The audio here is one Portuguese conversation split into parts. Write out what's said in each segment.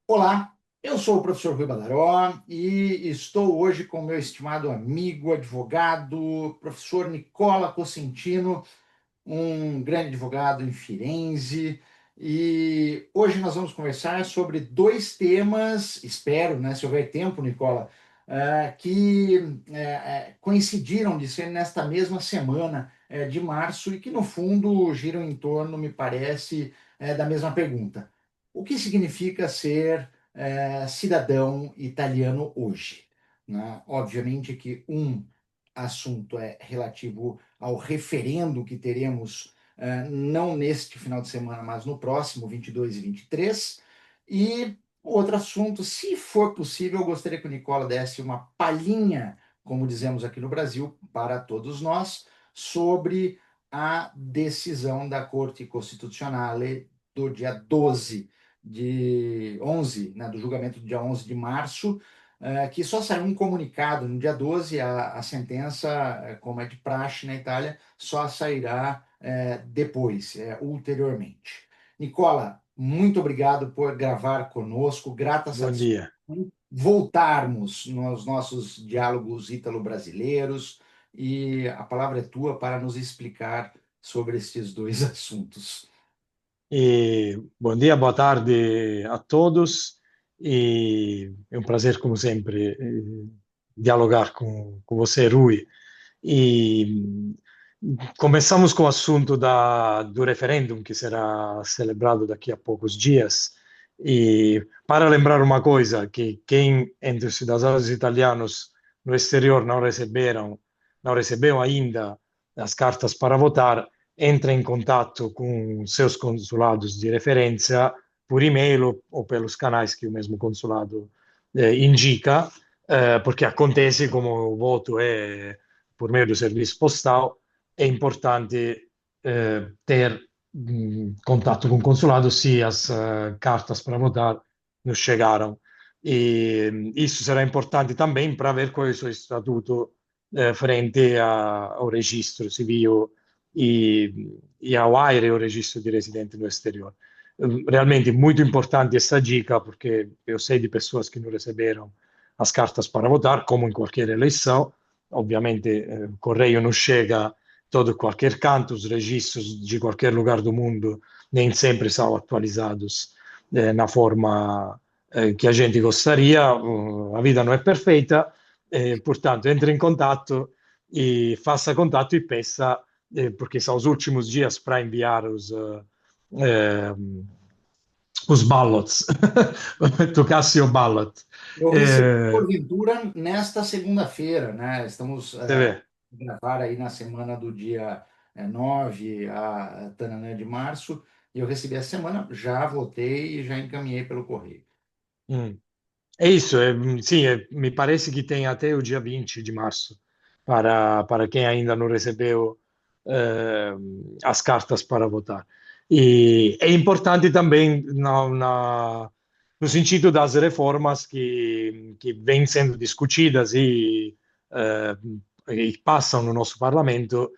Olá, eu sou o professor Rui Badaró e estou hoje com meu estimado amigo, advogado, professor Nicola Cosentino, um grande advogado em Firenze. E hoje nós vamos conversar sobre dois temas, espero, né, se houver tempo, Nicola, que coincidiram de ser nesta mesma semana de março e que, no fundo, giram em torno, me parece, da mesma pergunta. O que significa ser cidadão italiano hoje? Né? Obviamente que um assunto é relativo ao referendo que teremos não neste final de semana, mas no próximo, 22 e 23. E outro assunto, se for possível, eu gostaria que o Nicola desse uma palhinha, como dizemos aqui no Brasil, para todos nós, sobre a decisão da Corte Costituzionale do dia 12 de 11, né, do julgamento do dia 11 de março, que só saiu um comunicado no dia 12, a sentença, como é de praxe na Itália, só sairá depois, ulteriormente. Nicola, muito obrigado por gravar conosco, grata Bom satisfação dia. voltarmos nos nossos diálogos ítalo-brasileiros e a palavra é tua para nos explicar sobre estes dois assuntos. Bom dia, boa tarde a todos. É um prazer, como sempre, dialogar com você, Rui. E começamos com o assunto do referêndum, que será celebrado daqui a poucos dias. E para lembrar uma coisa, que quem entre os cidadãos italianos no exterior não receberam ainda as cartas para votar, entra em contato com seus consulados de referência por e-mail ou pelos canais que o mesmo consulado indica, porque acontece como o voto é por meio do serviço postal, é importante ter contato com o consulado se as cartas para votar nos chegaram. E isso será importante também para ver qual é o seu estatuto frente ao registro civil e ao AIRE, o registro de residente no exterior. Realmente muito importante essa dica, porque eu sei de pessoas que não receberam as cartas para votar, como em qualquer eleição. Obviamente, o correio não chega todo qualquer canto, os registros de qualquer lugar do mundo nem sempre são atualizados na forma que a gente gostaria. A vida não é perfeita, portanto, entre em contato e faça contato e peça, porque são os últimos dias para enviar eh, os ballots, tocasse o ballot. Eu recebi, Eh, porventura, nesta segunda-feira, né? Estamos Você vê. gravar aí na semana do dia 9 a tananã de março, e eu recebi essa semana, já votei e já encaminhei pelo correio. Hum. É isso, sim, me parece que tem até o dia 20 de março para quem ainda não recebeu eh, as cartas para votar. E é importante também no sentido das reformas que vêm sendo discutidas eh, e passam no nosso Parlamento,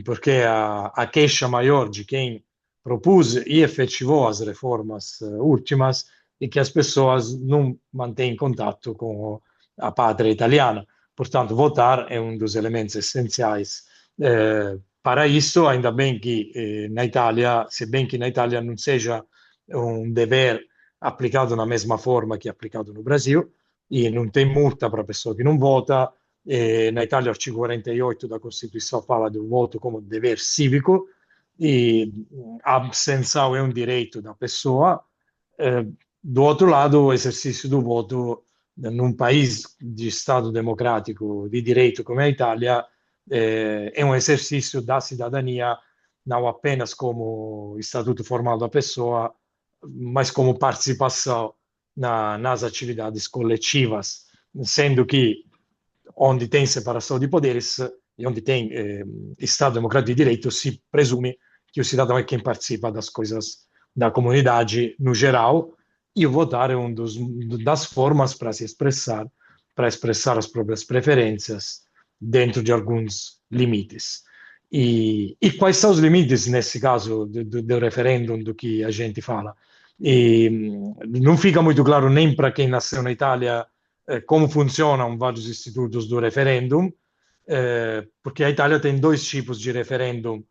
porque a queixa maior de quem propôs e efetivou as reformas últimas e que as pessoas não mantêm contato com a pátria italiana. Portanto, votar é um dos elementos essenciais para isso. Ainda bem que na Itália, se bem que na Itália não seja um dever applicado na mesma forma que é applicado no Brasil, e não tem multa para a pessoa que não vota. Na Itália, o artigo 48 da Constituição fala do voto como dever cívico, e a abstenção é um direito da pessoa. Eh, do outro lado, o exercício do voto num país de Estado democrático de direito como é a Itália é um exercício da cidadania não apenas como estatuto formal da pessoa, mas como participação nas atividades coletivas, sendo que onde tem separação de poderes e onde tem Estado democrático de direito, se presume que o cidadão é quem participa das coisas da comunidade no geral, e o votar é das formas para expressar as próprias preferências dentro de alguns limites. E quais são os limites, nesse caso, do referêndum do que a gente fala? Não fica muito claro nem para quem nasceu na Itália como funcionam vários institutos do referendum, porque a Itália tem dois tipos de referendum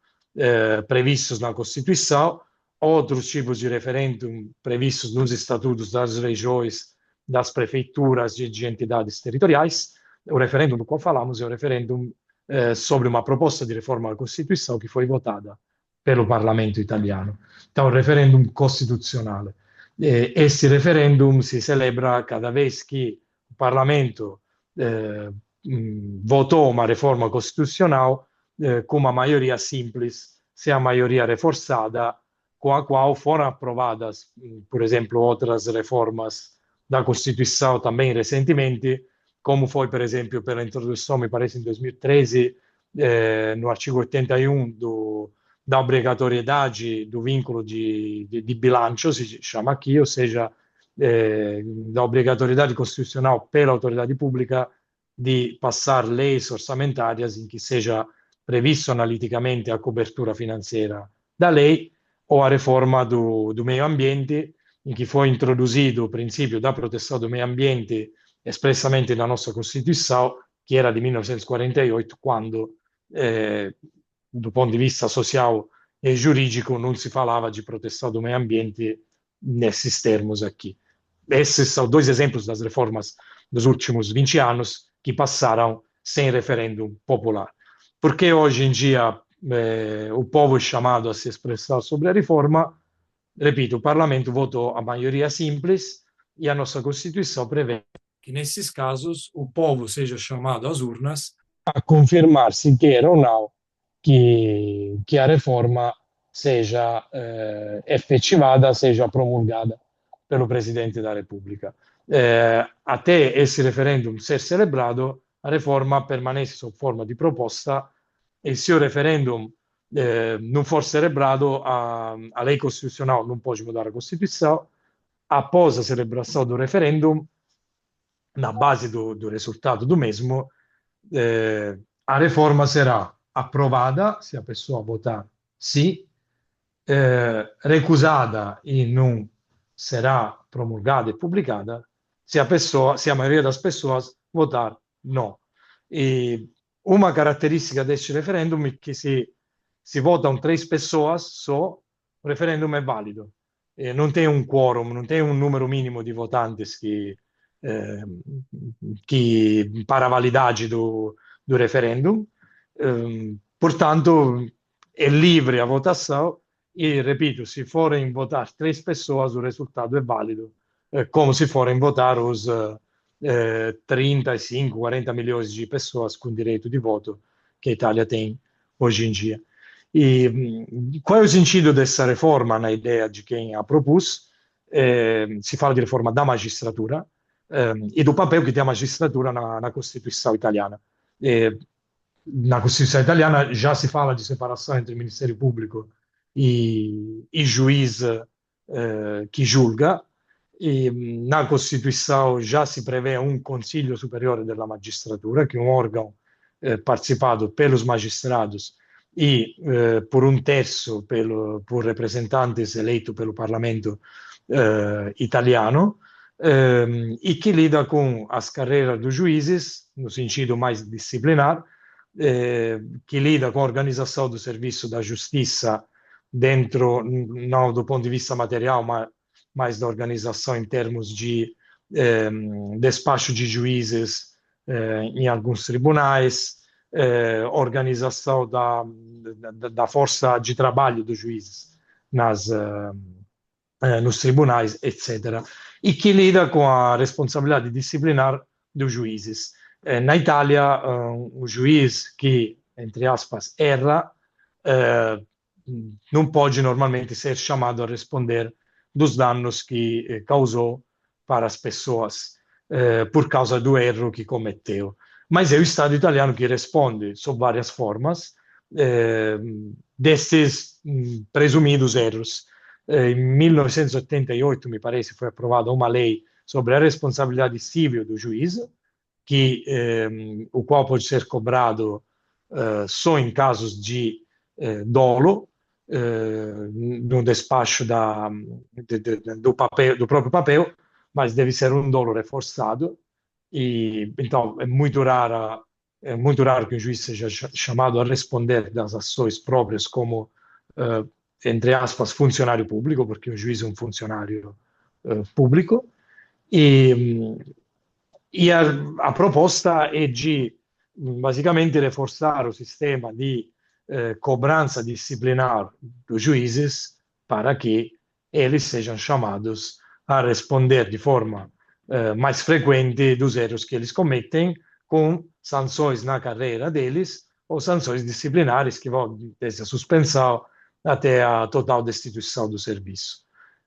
previstos na Constituição, outros tipos de referendum previstos nos estatutos das regiões, das prefeituras e de entidades territoriais. O referendum do qual falamos é o referendum sobre uma proposta de reforma da Constituição que foi votada pelo Parlamento italiano. Então, o referendum constitucionale. Esse referendum se celebra cada vez que o Parlamento votou uma reforma constitucional com uma maioria simples, se a maioria reforçada, com a qual foram aprovadas, por exemplo, outras reformas da Constituição também recentemente, como foi, por exemplo, pela introdução, me parece, em 2013, no artigo 81 da obrigatoriedade do vínculo de bilancio, se chama aqui, ou seja, da obrigatoriedade constitucional pela autoridade pública di passare leis orçamentárias em que seja previsto analiticamente a cobertura financeira da lei, ou a reforma do meio ambiente, em que foi introduzido o princípio da proteção do meio ambiente expressamente na nossa Constituição, que era de 1948, quando, do ponto de vista social e jurídico, não se falava de proteção do meio ambiente nesses termos aqui. Esses são dois exemplos das reformas dos últimos 20 anos que passaram sem referendum popular. Porque hoje em dia o povo é chamado a se expressar sobre a reforma, repito, o Parlamento votou a maioria simples e a nossa Constituição prevê que, nesses casos, o povo seja chamado às urnas a confirmar se quer ou não que a reforma seja efetivada, seja promulgada pelo Presidente da República. Até esse referendum ser celebrado, a reforma permanece sob forma di proposta e se o referendum não for celebrado, a lei constitucional não pode mudar a Constituição. Após a celebração do referendum, na base do resultado do mesmo, a reforma será aprovada se a pessoa votar sim, recusada e não será promulgada e publicada se a maioria das pessoas votar no. E uma caratteristica deste referendum é que se votam três pessoas só, o referendum é válido. Não tem um quórum, não tem um número mínimo de votantes que para a validade do referendum. Portanto, é livre a votação e, repito, se forem votar três pessoas, o resultado é válido, como se forem votar os 35, 40 milhões de pessoas com direito de voto que a Itália tem hoje em dia. E qual é o sentido dessa reforma, na ideia de quem a propôs? Si fala di riforma da magistratura e do papel que tem a magistratura na Constituição italiana. Na Constituição italiana já se fala de separação entre Ministério Público e juiz que julga, e na Constituição já se prevê um Consiglio Superiore della Magistratura, que é um órgão participado pelos magistrados e por um terço por representantes eleitos pelo Parlamento italiano, e que lida com as carreiras dos juízes, no sentido mais disciplinar, que lida com a organização do serviço da justiça dentro, não do ponto de vista material, mas da organização em termos de despacho de juízes em alguns tribunais, organização da força de trabalho dos juízes nos tribunais, etc. E que lida com a responsabilidade disciplinar dos juízes. Na Itália, o juiz que, entre aspas, erra, não pode normalmente ser chamado a responder dos danos que causou para as pessoas por causa do erro que cometeu. Mas é o Estado italiano que responde sob várias formas desses presumidos erros. Em 1988, me parece, foi aprovada uma lei sobre a responsabilidade civil do juiz, o qual pode ser cobrado só em casos de dolo, no despacho do próprio papel, mas deve ser um dolo reforçado. E então é muito raro que um juiz seja chamado a responder das ações próprias como, eh, entre aspas, funcionário público, porque o juiz é um funcionário público. E, a proposta è di basicamente reforçar o sistema de cobrança disciplinar dos juízes para que eles sejam chamados a responder de forma mais frequente dos erros que eles cometem, com sanções na carreira deles ou sanções disciplinares que vão desde a suspensão até a total destituição do serviço.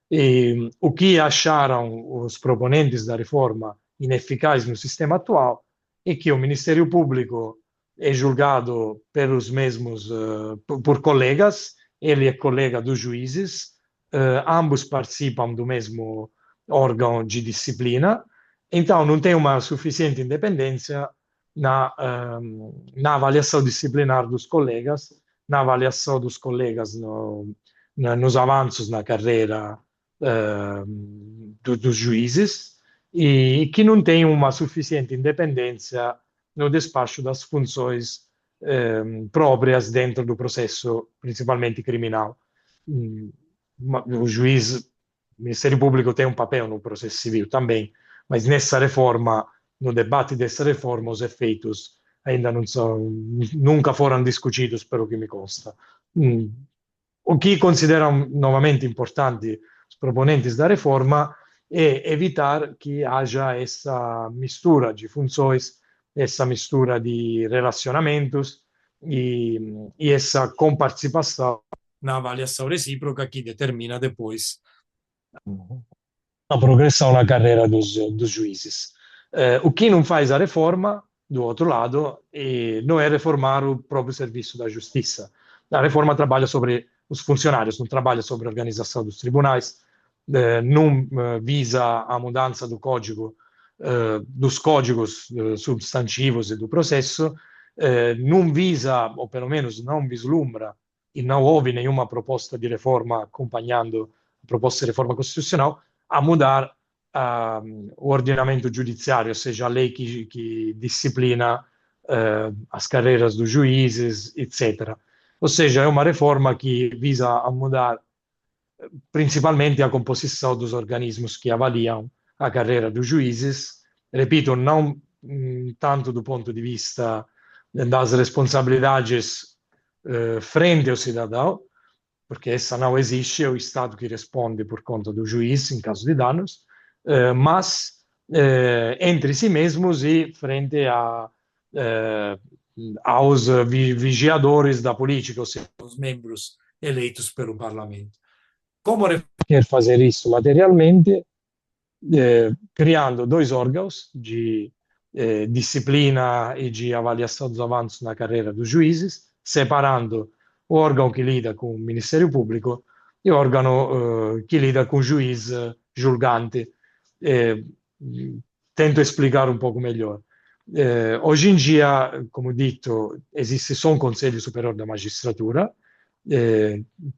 E o que acharam os proponentes da reforma ineficaz no sistema atual é que o Ministério Público é julgado pelos mesmos, por colegas, ele é colega dos juízes, ambos participam do mesmo órgão de disciplina, então não tem uma suficiente independência na avaliação disciplinar dos colegas, na avaliação dos colegas nos avanços na carreira dos juízes e que não tem uma suficiente independência no despacho das funções próprias dentro do processo, principalmente criminal. O juiz, o Ministério Público tem um papel no processo civil também, mas nessa reforma, no debate dessa reforma, os efeitos ainda não são, nunca foram discutidos, pelo que me consta. O que consideram novamente importante os proponentes da reforma é evitar que haja essa mistura de funções, essa mistura de relacionamentos e essa comparticipação na avaliação recíproca que determina depois a progressão na carreira dos juízes. O que não faz a reforma, do outro lado, não é reformar o próprio serviço da justiça. A reforma trabalha sobre os funcionários, não trabalha sobre a organização dos tribunais, não visa a mudança do código, dos códigos substantivos e do processo, não visa, ou pelo menos não vislumbra, e não houve nenhuma proposta de reforma acompanhando a proposta de reforma constitucional, a mudar o ordinamento judiciário, ou seja, a lei que disciplina as carreiras dos juízes, etc. Ou seja, é uma reforma que visa a mudar principalmente a composição dos organismos que avaliam a carreira dos juízes. Repito, não tanto do ponto de vista das responsabilidades frente ao cidadão, porque essa não existe, é o Estado que responde por conta do juiz em caso de danos, mas entre si mesmos e frente aos vigiadores da política, ou seja, os membros eleitos pelo parlamento. Como quer fazer isso materialmente? Criando dois órgãos de disciplina e de avaliação dos avanços na carreira dos juízes, separando o órgão que lida com o Ministério Público e o órgão que lida com o juiz julgante. Tento explicar um pouco melhor. Hoje em dia, como dito, existe só um Conselho Superior da Magistratura,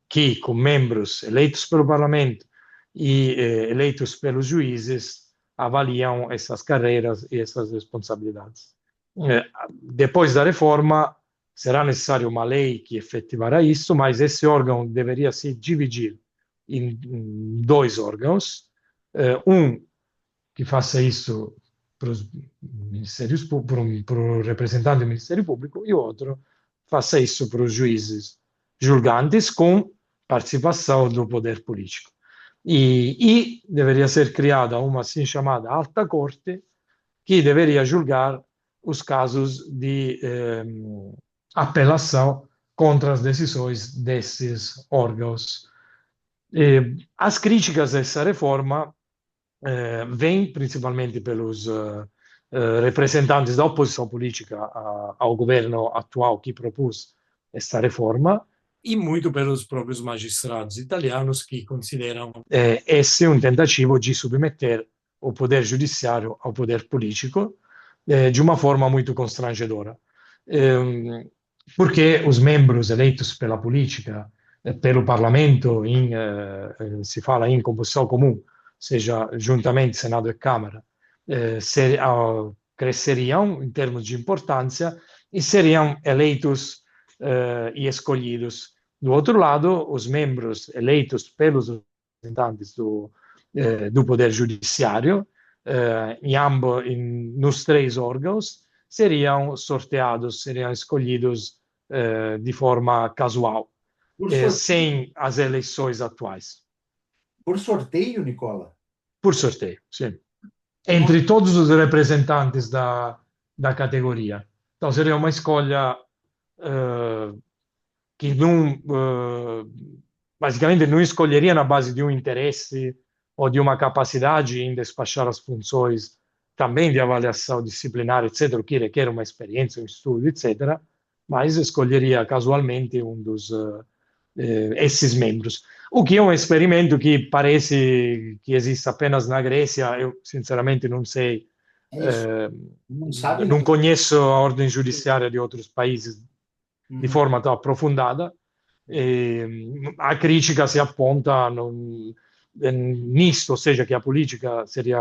que com membros eleitos pelo Parlamento e eleitos pelos juízes avaliam essas carreiras e essas responsabilidades. Depois da reforma, será necessária uma lei que efetivará isso, mas esse órgão deveria se dividir em dois órgãos, um que faça isso para os ministérios, para o representante do Ministério Público, e outro faça isso para os juízes julgantes, com participação do poder político. E deveria ser criada uma assim chamada alta corte, que deveria julgar os casos de apelação contra as decisões desses órgãos. As críticas a essa reforma vêm principalmente pelos representantes da oposição política ao governo atual que propôs esta reforma, e muito pelos próprios magistrados italianos que consideram esse um tentativo de submeter o poder judiciário ao poder político de uma forma muito constrangedora. Porque os membros eleitos pela política pelo Parlamento, si fala in composição comum, seja juntamente Senado e Câmara, cresceriam em termos de importância e seriam eleitos e escolhidos. Do outro lado, os membros eleitos pelos representantes do Poder Judiciário, nos três órgãos, seriam sorteados, seriam escolhidos de forma casual, Por sorteio, sem as eleições atuais. por sorteio, Nicola? Por sorteio, sim. Nossa, Entre todos os representantes da categoria. Então, seria uma escolha que não, basicamente não escolheria na base de um interesse ou de uma capacidade em despachar as funções também de avaliação disciplinar, etc., o que requer uma experiência, um estudo, etc., mas escolheria casualmente um dos esses membros. O que é um experimento que parece que existe apenas na Grécia, eu sinceramente não sei, é isso. eh, Não sabe, não não. conheço a ordem judiciária de outros países de Uhum. forma tão aprofundada. A crítica si appunta nisto, ou seja, che a politica seria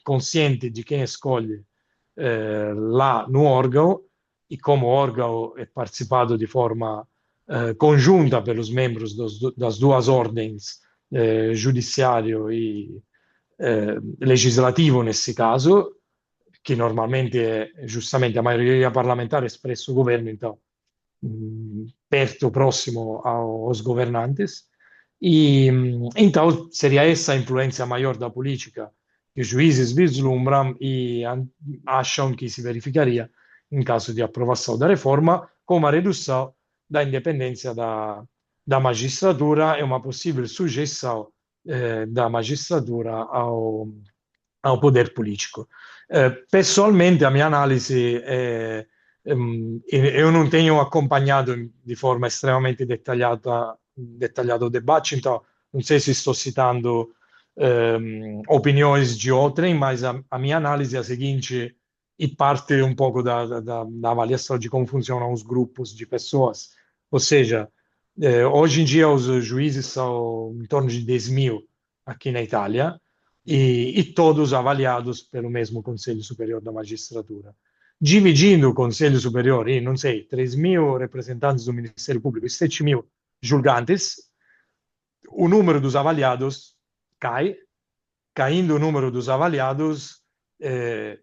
consciente de quem escolhe lá no órgão e como o órgão é participado de forma conjunta pelos membros das duas ordens, judiciário e legislativo nesse caso, che normalmente è giustamente a maioria parlamentare espresso o governo, então perto, próximo aos governantes. E então seria essa a influência maior da política que os juízes vislumbram e acham que se verificaria em caso de aprovação da reforma, com uma redução da independência da magistratura e uma possível sujeição da magistratura ao poder político. Pessoalmente, a minha análise é eu não tenho acompanhado de forma estremamente dettagliata o debate, então não sei se estou citando opiniões de outrem, mas a minha análise é a seguinte, e parte um pouco da avaliação de como funcionam os grupos de pessoas. Ou seja, hoje em dia os juízes são em torno de 10 mil aqui na Itália, e todos avaliados pelo mesmo Conselho Superior da Magistratura. Dividindo o Conselho Superior em, não sei, 3 mil representantes do Ministério Público e 7 mil julgantes, o número dos avaliados cai. Caindo o número dos avaliados,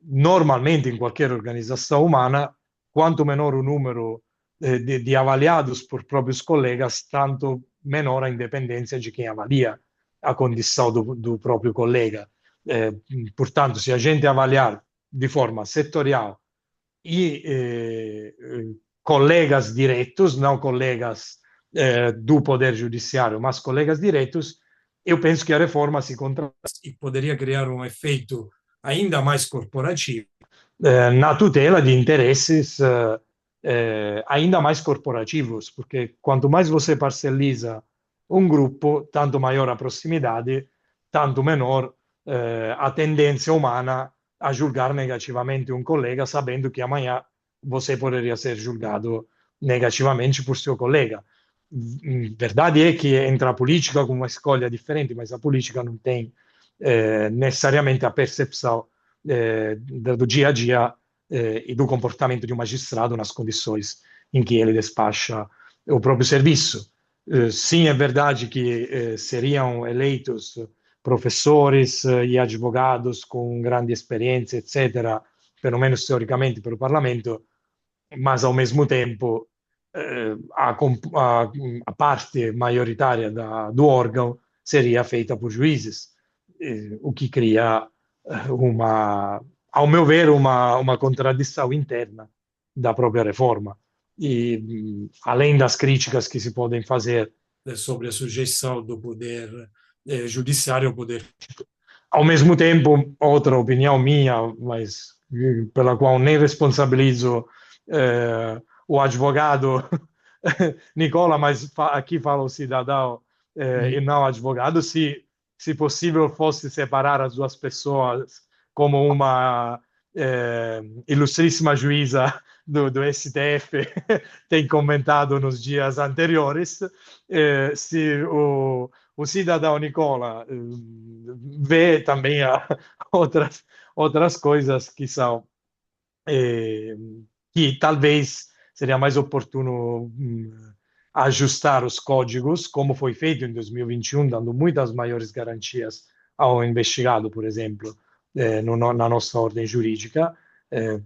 normalmente em qualquer organização humana, quanto menor o número de avaliados por próprios colegas, tanto menor a independência de quem avalia a condição do próprio colega. Portanto, se a gente avaliar de forma setorial e colegas diretos, não colegas do Poder Judiciário, mas colegas diretos, eu penso que a reforma se contrasta e poderia criar um efeito ainda mais corporativo na tutela de interesses ainda mais corporativos, porque quanto mais você parceliza um grupo, tanto maior a proximidade, tanto menor a tendência humana a julgar negativamente um colega, sabendo que amanhã você poderia ser julgado negativamente por seu colega. Verdade é que entra a política com uma escolha diferente, mas a política não tem necessariamente a percepção do dia a dia e do comportamento de um magistrado nas condições em que ele despacha o próprio serviço. Sim, é verdade que seriam eleitos professores e advogados com grande experiência, etc., pelo menos teoricamente, pelo Parlamento, mas ao mesmo tempo a parte maioritária do órgão seria feita por juízes, o que cria ao meu ver, uma contradição interna da própria reforma. E além das críticas que se podem fazer sobre a sujeição do poder judiciário ao poder. Ao mesmo tempo, outra opinião minha, mas pela qual nem responsabilizo o advogado Nicola, mas aqui fala o cidadão e não o advogado, se possível fosse separar as duas pessoas como uma ilustríssima juíza do STF tem comentado nos dias anteriores, se o cidadão Nicola vê também outras coisas que são eh, que talvez seria mais oportuno ajustar os códigos, como foi feito em 2021, dando muitas maiores garantias ao investigado, por exemplo, na nossa ordem jurídica.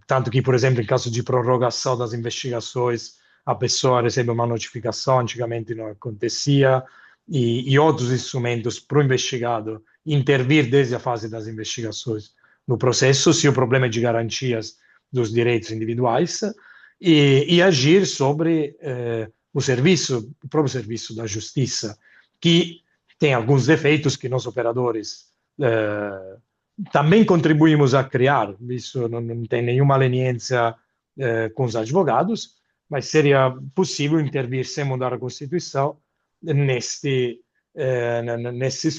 Tanto que, por exemplo, em caso de prorrogação das investigações, a pessoa recebe uma notificação, antigamente não acontecia, e outros instrumentos para o investigado intervir desde a fase das investigações no processo, se o problema é de garantias dos direitos individuais, e agir sobre o próprio serviço da justiça, que tem alguns defeitos que nós operadores também contribuímos a criar. Isso não tem nenhuma leniência com os advogados, mas seria possível intervir sem mudar a Constituição nesses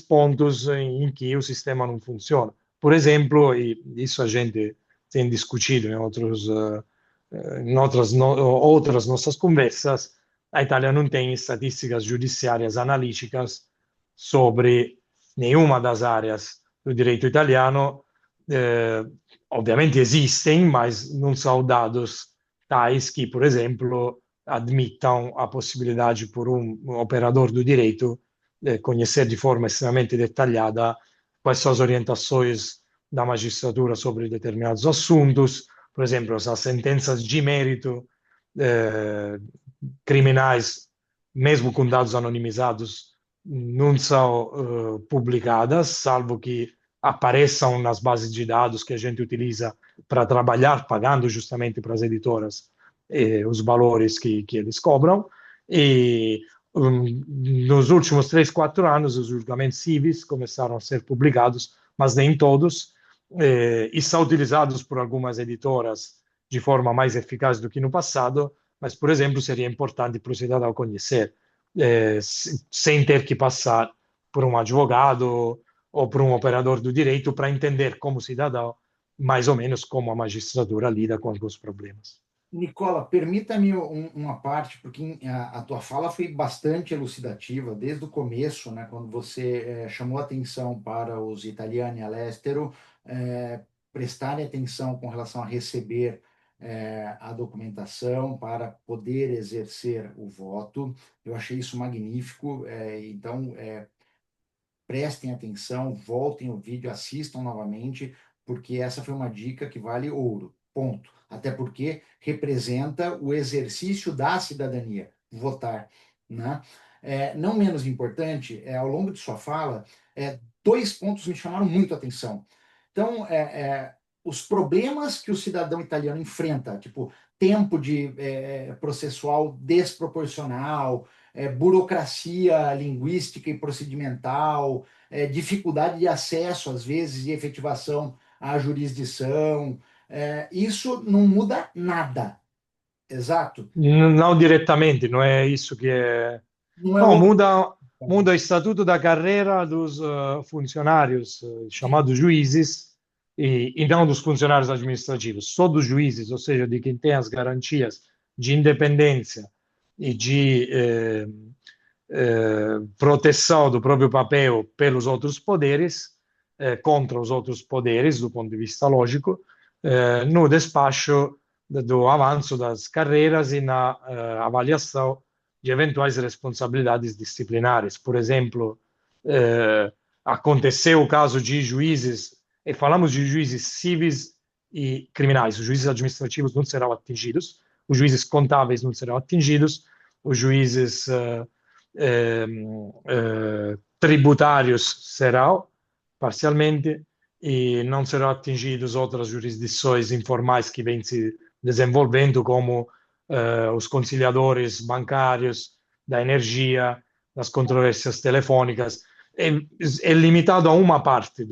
pontos em que o sistema não funciona. Por exemplo, e isso a gente tem discutido em outras nossas conversas, a Itália não tem estatísticas judiciárias analíticas sobre nenhuma das áreas do direito italiano. Ovviamente existem, mas não são dados tais que, por exemplo, admitam a possibilidade por um operador do direito conhecer de forma extremamente detalhada quais são as orientações da magistratura sobre determinados assuntos, por exemplo, as sentenças de mérito criminais, mesmo com dados anonimizados, não são publicadas, salvo que apareçam nas bases de dados que a gente utiliza para trabalhar, pagando justamente para as editoras os valores que eles cobram. E nos últimos 3, 4 anos, os julgamentos civis começaram a ser publicados, mas nem todos, e são utilizados por algumas editoras de forma mais eficaz do que no passado, mas, por exemplo, seria importante para o cidadão conhecer, sem ter que passar por um advogado ou por um operador do direito para entender como cidadão, mais ou menos como a magistratura lida com alguns problemas. Nicola, permita-me uma parte, porque a tua fala foi bastante elucidativa desde o começo, né, quando você chamou atenção para os italiani all'estero prestarem atenção com relação a receber a documentação para poder exercer o voto. Eu achei isso magnífico. Então, prestem atenção, voltem o vídeo, assistam novamente, porque essa foi uma dica que vale ouro. Ponto. Até porque representa o exercício da cidadania, votar, né? Não menos importante, ao longo de sua fala, 2 pontos me chamaram muito a atenção. Então, os problemas que o cidadão italiano enfrenta, tipo tempo de processual desproporcional, burocracia linguística e procedimental, dificuldade de acesso, às vezes, e efetivação à jurisdição. Isso não muda nada. Exato. Não diretamente, não é isso que é. Não é Não, o. muda o estatuto da carreira dos funcionários chamados juízes e não dos funcionários administrativos, só dos juízes, ou seja, de quem tem as garantias de independência e de proteção do próprio papel pelos outros poderes, contra os outros poderes, do ponto de vista lógico, no despacho do avanço das carreiras e na avaliação de eventuais responsabilidades disciplinares. Por exemplo, aconteceu o caso de juízes, e falamos de juízes civis e criminais, os juízes administrativos não serão atingidos, os juízes contábeis não serão atingidos, os juízes tributários serão, parcialmente, e não serão atingidos outras jurisdições informais que vêm se desenvolvendo, como os conciliadores bancários, da energia, das controvérsias telefônicas. É limitado a uma parte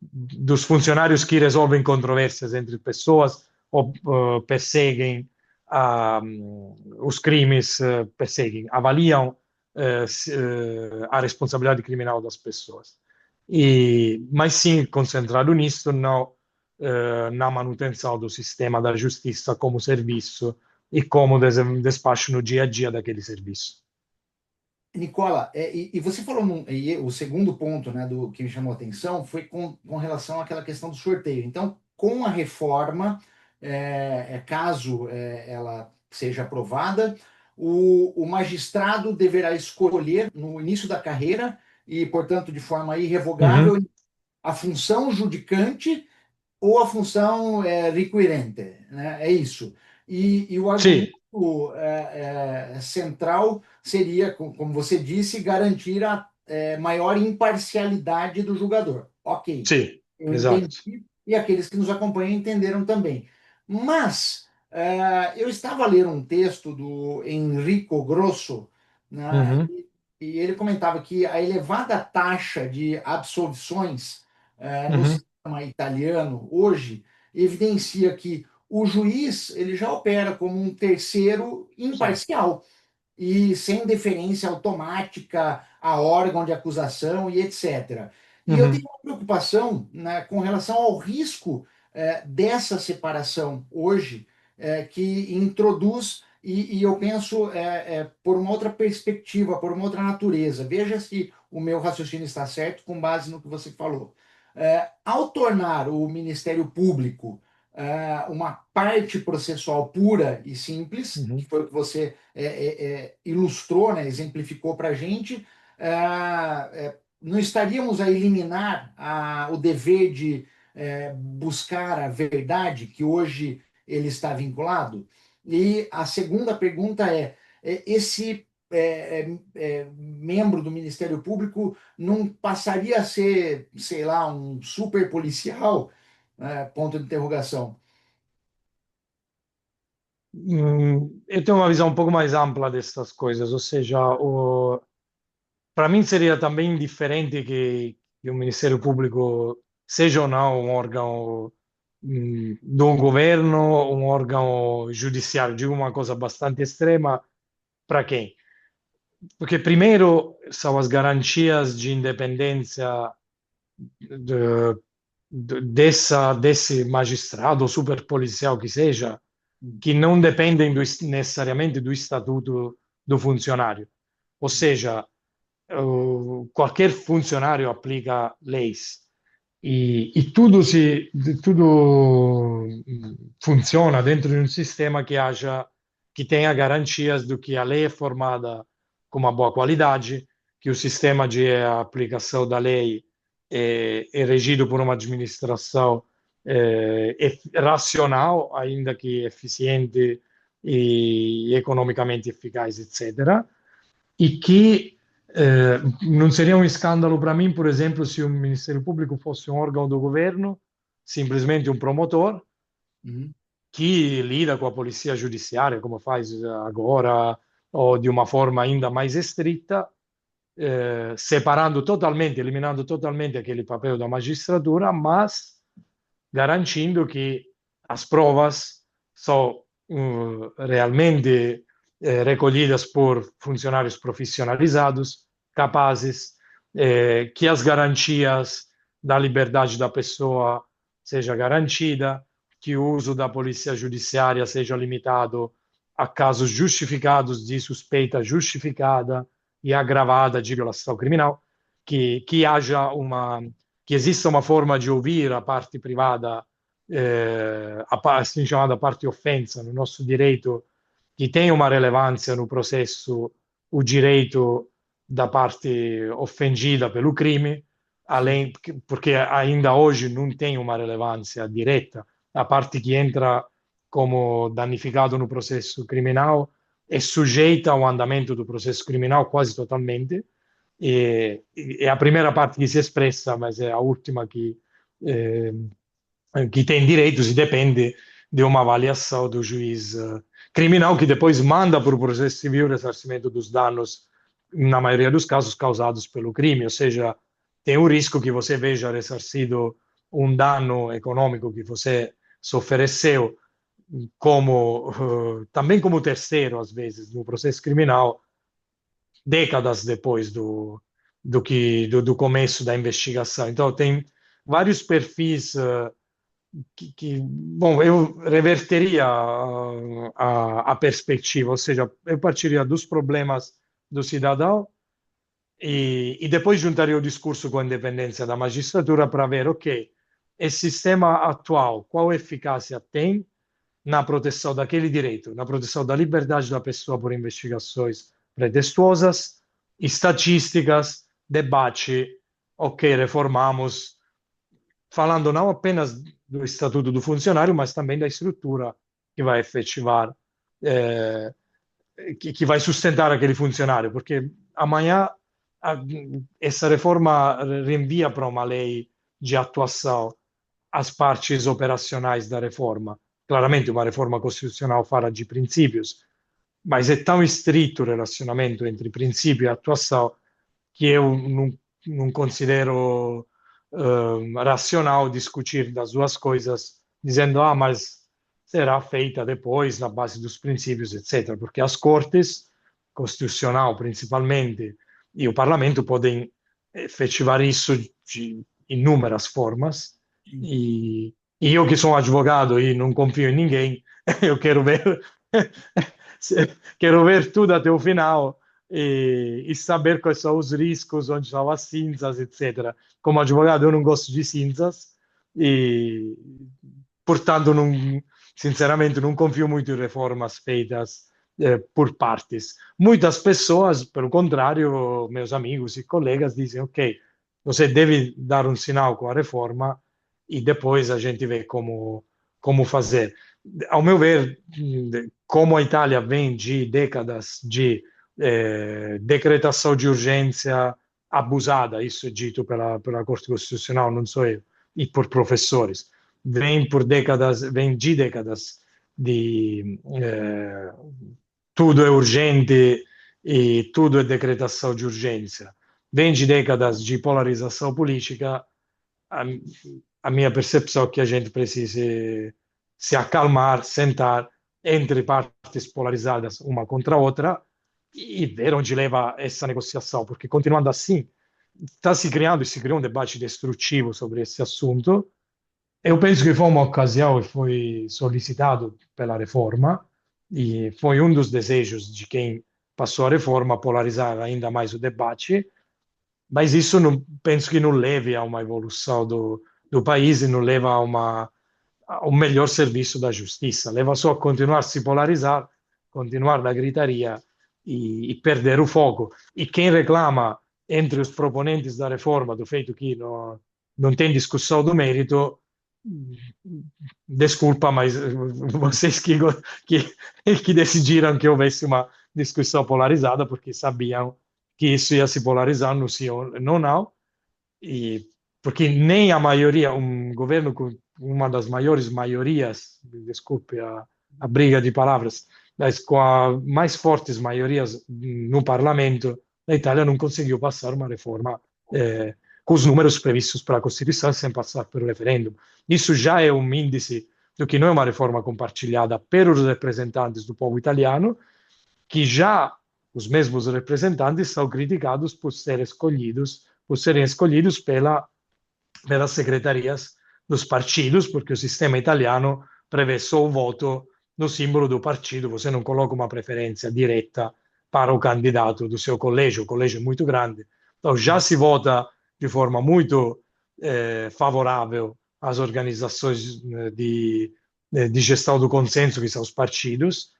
dos funcionários que resolvem controvérsias entre pessoas ou perseguem os crimes, avaliam a responsabilidade criminal das pessoas. Mas sim, concentrado nisso, não na manutenção do sistema da justiça como serviço e como despacho no dia a dia daquele serviço. Nicola, e você falou, e o segundo ponto, né, do que me chamou a atenção foi com relação àquela questão do sorteio. Então, com a reforma, caso ela seja aprovada, o magistrado deverá escolher no início da carreira e, portanto, de forma irrevogável, Uhum. a função judicante ou a função requirente, né? É isso. E o argumento Sì, central seria, como você disse, garantir a maior imparcialidade do julgador. Ok, sì, eu entendi esatto. e aqueles que nos acompanham entenderam também. Mas eu estava a ler um texto do Enrico Grosso, né, Mhm, e ele comentava que a elevada taxa de absolvições no mhm, sistema italiano hoje evidencia que o juiz ele já opera como um terceiro sì. imparcial e sem deferência automática a órgão de acusação e etc. E eu tenho Mhm, uma preocupação, né, com relação ao risco dessa separação hoje, que introduz, e eu penso por uma outra perspectiva, por uma outra natureza. Veja se o meu raciocínio está certo com base no que você falou. Ao tornar o Ministério Público uma parte processual pura e simples, que mhm. foi o que você ilustrou, né, exemplificou para a gente, não estaríamos a eliminar o dever de buscar a verdade, que hoje ele está vinculado? E a segunda pergunta esse membro do Ministério Público não passaria a ser, sei lá, um super policial? Ponto de interrogação. Eu tenho uma visão um pouco mais ampla dessas coisas, ou seja, para mim seria também diferente que o Ministério Público seja ou não um órgão de um governo, um órgão judiciário. Digo uma coisa bastante extrema, para quem? Porque primeiro são as garantias de independência de- desse magistrado ou super policial que seja, que não dependem necessariamente do estatuto do funcionário. Ou seja, qualquer funcionário aplica leis e tudo funciona dentro de um sistema que tenha garantias de que a lei é formada com uma boa qualidade, que o sistema de aplicação da lei é regido por uma administração racional, ainda que eficiente e economicamente eficaz, etc. E que non seria un scandalo para mim, por exemplo, se o Ministério Público fosse um órgão do governo, simplesmente um promotor Uhum. que lida com a polícia judiciária, como faz agora, ou de uma forma ainda mais estrita, separando totalmente, eliminando totalmente aquele papel da magistratura, mas garantindo que as provas são realmente recolhidas por funcionários profissionalizados, capazes, que as garantias da liberdade da pessoa seja garantida, que o uso da polícia judiciária seja limitado a casos justificados de suspeita justificada e agravada de violação criminal, que haja que exista uma forma de ouvir a parte privada, assim chamada parte offensa, no nosso direito, que tem uma relevância no processo, o direito da parte ofendida pelo crime, Sim. além, porque ainda hoje não tem uma relevância direta, a parte que entra como danificado no processo criminal é sujeita ao andamento do processo criminal quase totalmente, é a primeira parte que se expressa, mas é a última eh, que tem direitos e depende de uma avaliação do juiz criminal, que depois manda para o processo civil o ressarcimento dos danos, na maioria dos casos, causados pelo crime, ou seja, tem o risco que você veja ressarcido um dano econômico que você se ofereceu também como terceiro, às vezes, no processo criminal, décadas depois do começo da investigação. Então, tem vários perfis bom, eu reverteria a perspectiva, ou seja, eu partiria dos problemas do cidadão e depois juntaria o discurso com a independência da magistratura para ver, ok, esse sistema atual, qual eficácia tem na proteção daquele direito, na proteção da liberdade da pessoa por investigações pretestuosas, estatísticas, debate, ok, reformamos, falando não apenas do Estatuto do Funcionário, mas também da estrutura que vai efetivar, eh, que vai sustentar aquele funcionário, porque amanhã a, essa reforma rinvia para uma lei de atuação as partes operacionais da reforma. Claramente uma reforma constitucional fala de princípios, mas é tão estrito o relacionamento entre princípio e atuação que eu não considero racional discutir das duas coisas, dizendo, ah, mas será feita depois na base dos princípios, etc. Porque as cortes, constitucional principalmente, e o parlamento podem efetivar isso de inúmeras formas, e eu que sou um advogado e não confio em ninguém, eu quero ver, quero ver tudo até o final e saber quais são os riscos, onde estão as cinzas, etc. Como advogado, eu não gosto de cinzas e, portanto, não, sinceramente, não confio muito em reformas feitas por partes. Muitas pessoas, pelo contrário, meus amigos e colegas, dizem: ok, você deve dar um sinal com a reforma e depois a gente vê como fazer. Ao meu ver, como a Itália vem de décadas de decretação de urgência abusada, isso é dito pela Corte Constitucional, não sou eu, e por professores, vem de décadas de tudo é urgente e tudo é decretação de urgência, vem de décadas de polarização política. a, a minha percepção é que a gente precisa se acalmar, sentar entre partes polarizadas uma contra a outra e ver onde leva essa negociação, porque continuando assim, está se criando e se criou um debate destrutivo sobre esse assunto. Eu penso que foi uma ocasião e foi solicitado pela reforma e foi um dos desejos de quem passou a reforma polarizar ainda mais o debate, mas isso não, penso que não leve a uma evolução do país e não leva a um melhor serviço da justiça. Leva só a continuar a se polarizar, continuar na gritaria e perder o foco. E quem reclama entre os proponentes da reforma do feito que não tem discussão do mérito, desculpa, mas vocês que decidiram que houvesse uma discussão polarizada, porque sabiam que isso ia se polarizar no sim ou no não, e porque nem a maioria, um governo com uma das maiores maiorias, desculpe a briga de palavras, mas com as mais fortes maiorias no parlamento, a Itália não conseguiu passar uma reforma com os números previstos para a Constituição sem passar pelo referendo. Isso já é um índice do que não é uma reforma compartilhada pelos representantes do povo italiano, que já os mesmos representantes são criticados por serem escolhidos pelas secretarias dos partidos, porque o sistema italiano prevê só o voto no símbolo do partido, você não coloca uma preferência direta para o candidato do seu colégio, o colégio é muito grande. Então já se vota de forma muito favorável às organizações de gestão do consenso, que são os partidos.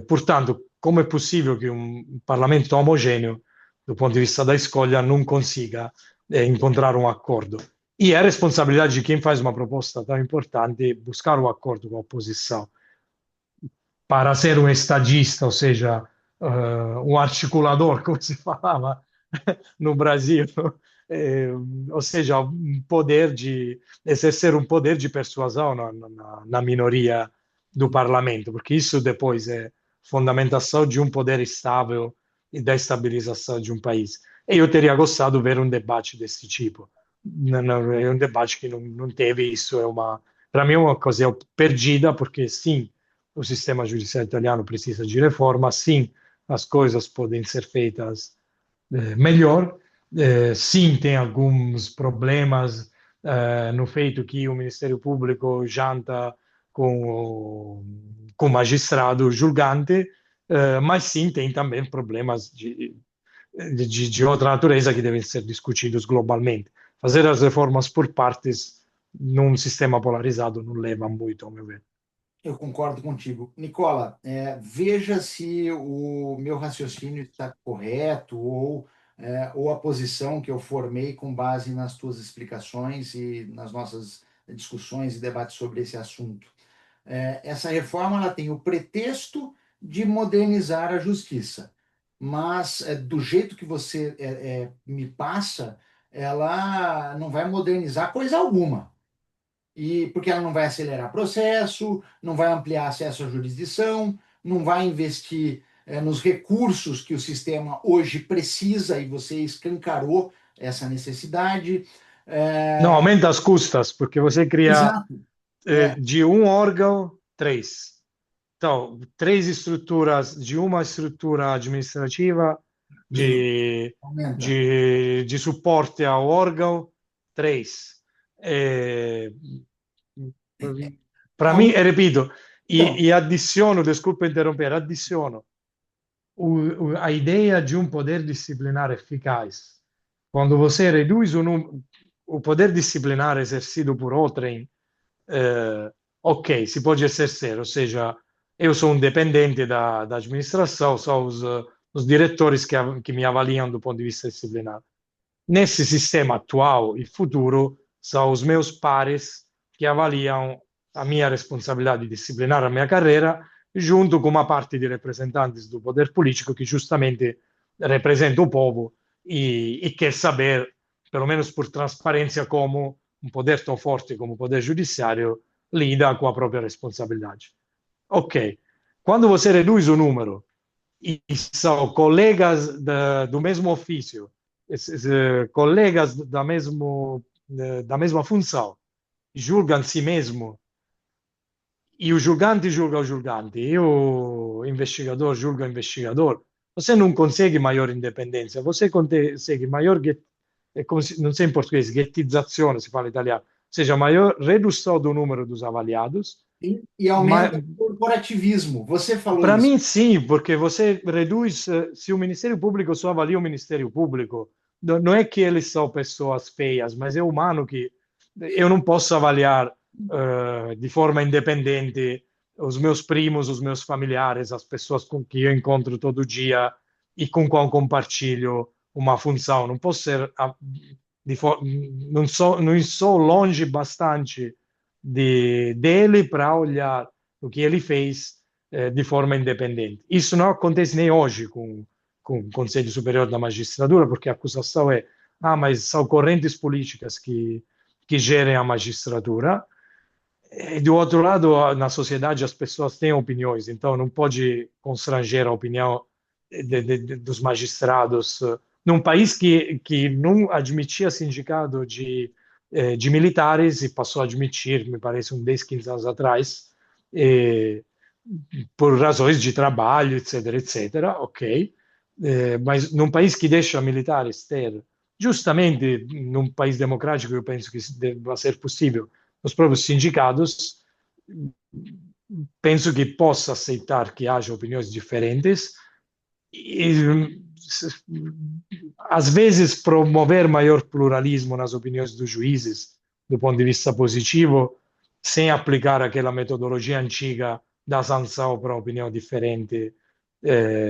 Portanto, como é possível que um parlamento tão homogêneo, do ponto de vista da escolha, não consiga encontrar um acordo? E é a responsabilidade de quem faz uma proposta tão importante buscar um acordo com a oposição. Para ser um estadista, ou seja, um articulador, como se falava no Brasil, eh, ou seja, um poder de exercer um poder de persuasão na minoria do parlamento, porque isso depois é fundamentação de um poder estável e da estabilização de um país. E eu teria gostado de ver um debate desse tipo. Não, é um debate que não teve isso, para mim é uma ocasião perdida, porque sim, o sistema judiciário italiano precisa de reforma, sim, as coisas podem ser feitas melhor. Sim, tem alguns problemas no feito que o Ministério Público janta com o magistrado julgante, mas sim tem também problemas de outra natureza que devem ser discutidos globalmente. Fazer as reformas por partes num sistema polarizado não leva muito, ao meu ver. Eu concordo contigo. Nicola, veja se o meu raciocínio está correto ou a posição que eu formei com base nas tuas explicações e nas nossas discussões e debates sobre esse assunto. Essa reforma ela tem o pretexto de modernizar a justiça, mas do jeito que você me passa, ela não vai modernizar coisa alguma. E porque ela não vai acelerar processo, não vai ampliar acesso à jurisdição, não vai investir nos recursos que o sistema hoje precisa, e você escancarou essa necessidade. Não, É, aumenta as custas, porque você cria exato. É, de um órgão, três. Então, três estruturas de uma estrutura administrativa de, aumenta. de suporte ao órgão, três. Para mim, Aumenta. repito, Então, e adiciono, desculpa interromper, adiciono a ideia de um poder disciplinar eficaz. Quando você reduz o poder disciplinar exercido por outrem, ok, si pode exercer, ou seja, eu sou um dependente da administração, são os diretores que me avaliam do ponto de vista disciplinar. Nesse sistema atual e futuro, são os meus pares que avaliam a minha responsabilidade disciplinar, a minha carreira, junto com uma parte de representantes do poder político que justamente representa o povo e quer saber, pelo menos por transparência, como um poder tão forte como o poder judiciário lida com a própria responsabilidade. Ok, quando você reduz o número e são colegas do mesmo ofício, colegas da mesma função, julgam si mesmo e o julgante julga o julgante e o investigador julga o investigador, você não consegue maior independência, você consegue maior, não sei em português, ghettizzazione, se fala italiano, ou seja, maior redução do número dos avaliados, e aumenta mas o corporativismo. Você falou para isso. mim, sim, porque você reduz. Se o Ministério Público só avalia o Ministério Público, não é que eles são pessoas feias, mas é humano que eu não posso avaliar de forma independente os meus primos, os meus familiares, as pessoas com que eu encontro todo dia e com qual compartilho uma função. Não posso ser. Não sou longe bastante dele para olhar o que ele fez de forma independente. Isso não acontece nem hoje com o Conselho Superior da Magistratura, porque a acusação é: ah, mas são correntes políticas que gerem a magistratura. E do outro lado, na sociedade as pessoas têm opiniões, então não pode constranger a opinião dos magistrados. Num país que não admitia sindicato de militares e passou a admitir, me parece, 10, 15 anos atrás, eh, por razões de trabalho, etc., etc., ok. Mas num país que deixa militares ter, justamente num país democrático, eu penso que deva ser possível, os próprios sindicatos, penso que possa aceitar que haja opiniões diferentes e, às vezes, promover maior pluralismo nas opiniões dos juízes, do ponto de vista positivo, sem aplicar aquela metodologia antiga da sanção para uma opinião diferente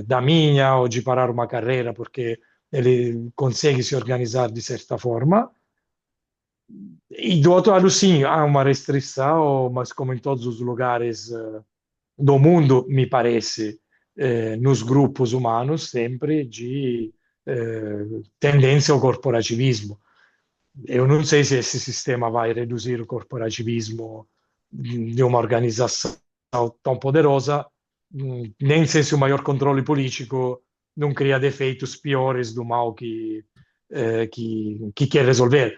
da minha, ou de parar uma carreira porque ele consegue se organizar de certa forma. E do outro lado, sim, há uma restrição, mas como em todos os lugares do mundo, me parece, nos grupos humanos, sempre de tendência ao corporativismo. Eu não sei se esse sistema vai reduzir o corporativismo de uma organização tão poderosa, nem sei se o maior controle político não cria defeitos piores do mal que quer resolver.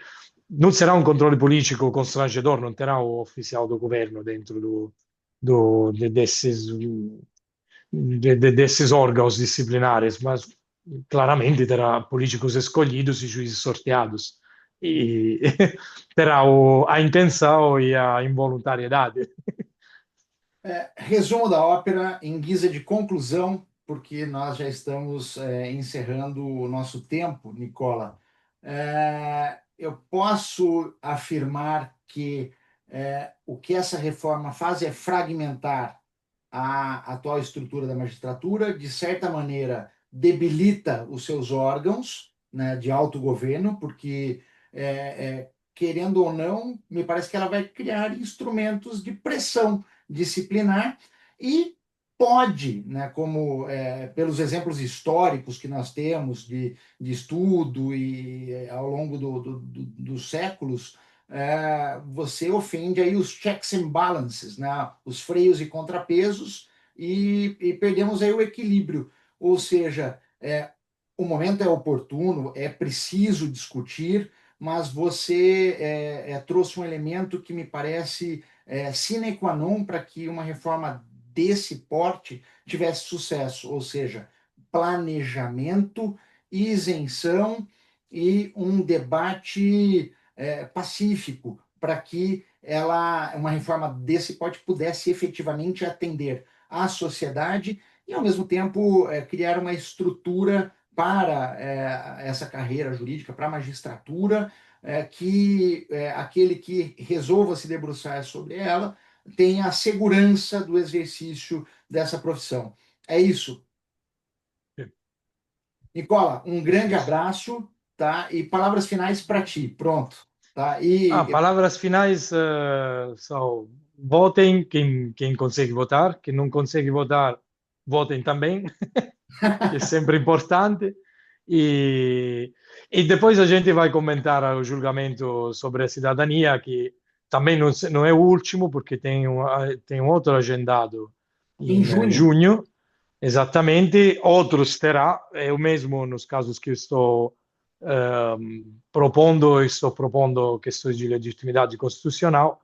Não será um controle político constrangedor, não terá o oficial do governo dentro desses órgãos disciplinares, mas claramente terá políticos escolhidos e juízes sorteados. e terá a intenção e a involuntariedade. Resumo da ópera em guisa de conclusão, porque nós já estamos encerrando o nosso tempo, Nicola. Eu posso afirmar que o que essa reforma faz é fragmentar a atual estrutura da magistratura, de certa maneira, debilita os seus órgãos, né, de autogoverno, porque, querendo ou não, me parece que ela vai criar instrumentos de pressão disciplinar e pode, né, como pelos exemplos históricos que nós temos de estudo e ao longo dos séculos, você ofende aí os checks and balances, né, os freios e contrapesos, e perdemos aí o equilíbrio. Ou seja, o momento é oportuno, é preciso discutir, mas você trouxe um elemento que me parece sine qua non para que uma reforma desse porte tivesse sucesso, ou seja, planejamento, isenção e um debate pacífico para que uma reforma desse porte pudesse efetivamente atender à sociedade e, ao mesmo tempo, criar uma estrutura para essa carreira jurídica, para a magistratura, que aquele que resolva se debruçar sobre ela tenha a segurança do exercício dessa profissão. É isso. Nicola, um grande Isso. abraço, tá? E palavras finais para ti. Pronto, tá? Palavras finais são votem quem consegue votar, quem não consegue votar, votem também, que é sempre importante. E, e depois a gente vai comentar o julgamento sobre a cidadania, que também não é o último, porque tem um outro agendado em em junho, junho, exatamente. Outros terá, é o mesmo nos casos que eu estou propondo questões de legitimidade constitucional.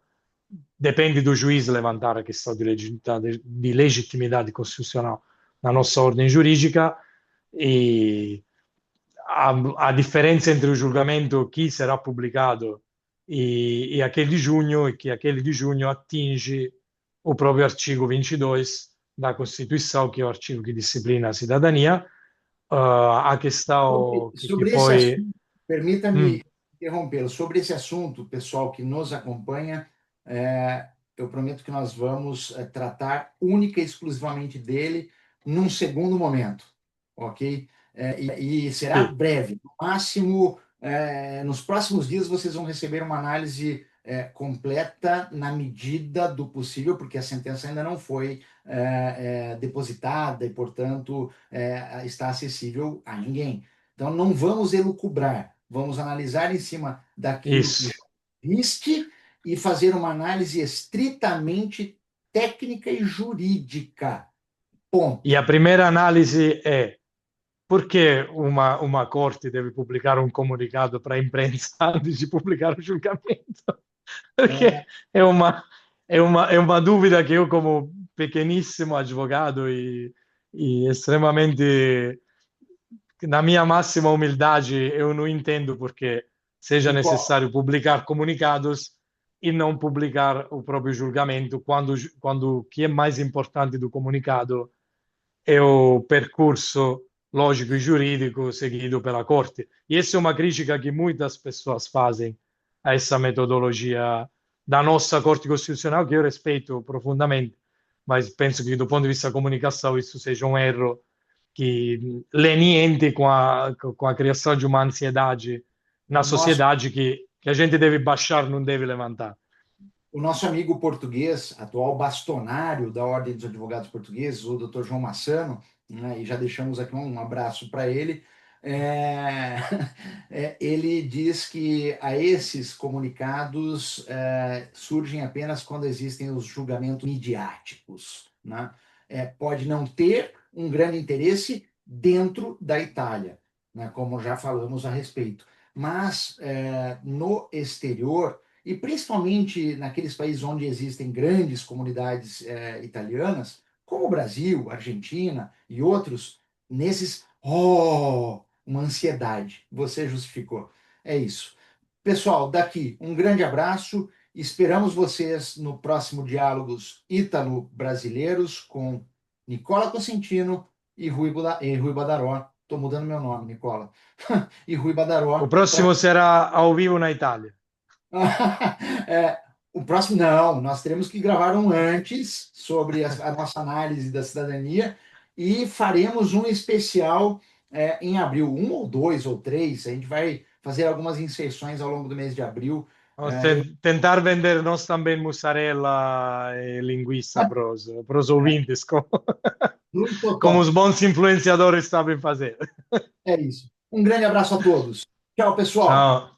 Depende do juiz levantar a questão de legitimidade constitucional na nossa ordem jurídica e a diferença entre o julgamento que será publicado e aquele de junho é que aquele de junho atinge o próprio artigo 22 da Constituição, que é o artigo que disciplina a cidadania. A questão que sobre esse foi. assunto, permita-me Hum, interrompê-lo. Sobre esse assunto, pessoal que nos acompanha, eu prometo que nós vamos tratar única e exclusivamente dele num segundo momento, ok? E será sì. breve. No máximo, nos próximos dias vocês vão receber uma análise completa na medida do possível, porque a sentença ainda não foi depositada e, portanto, está acessível a ninguém. Então, não vamos elucubrar, vamos analisar em cima daquilo que já Isso. existe e fazer uma análise estritamente técnica e jurídica. E Ponto. a primeira analisi è perché uma corte deve pubblicare un comunicato para a imprensa antes di pubblicare un giuramento? Perché É, è uma dúvida che io come pequenissimo advogado e estremamente na minha máxima humildade eu não entendo porque seja Nicola, necessário publicar comunicados e não publicar o próprio julgamento, quando o que é mais importante do comunicado é o percurso lógico e jurídico seguido pela Corte. E essa é uma crítica que muitas pessoas fazem a essa metodologia da nossa Corte Constitucional, que eu respeito profundamente, mas penso que do ponto de vista da comunicação isso seja um erro que leniente com a criação de uma ansiedade na o nosso sociedade que a gente deve baixar, não deve levantar. O nosso amigo português, atual bastonário da Ordem dos Advogados Portugueses, o Dr. João Massano, né, e já deixamos aqui um abraço para ele, é, ele diz que a esses comunicados surgem apenas quando existem os julgamentos midiáticos. Né? Pode não ter um grande interesse dentro da Itália, né, como já falamos a respeito, mas no exterior e principalmente naqueles países onde existem grandes comunidades italianas, como o Brasil, Argentina e outros, nesses, uma ansiedade. Você justificou. É isso. Pessoal, daqui, um grande abraço. Esperamos vocês no próximo Diálogos Ítalo-Brasileiros com Nicola Cosentino e Rui Badaró. Estou mudando meu nome, Nicola. E Rui O Badaró. próximo será ao vivo na Itália. É, o próximo, não, nós teremos que gravar um antes sobre a nossa análise da cidadania e faremos um especial em abril, um ou dois ou três. A gente vai fazer algumas inserções ao longo do mês de abril. Vamos tentar vender nós também mussarela e linguiça para os ouvintes, como, Muito como totó. os bons influenciadores sabem fazer. É isso. Um grande abraço a todos. Tchau, pessoal. Ciao.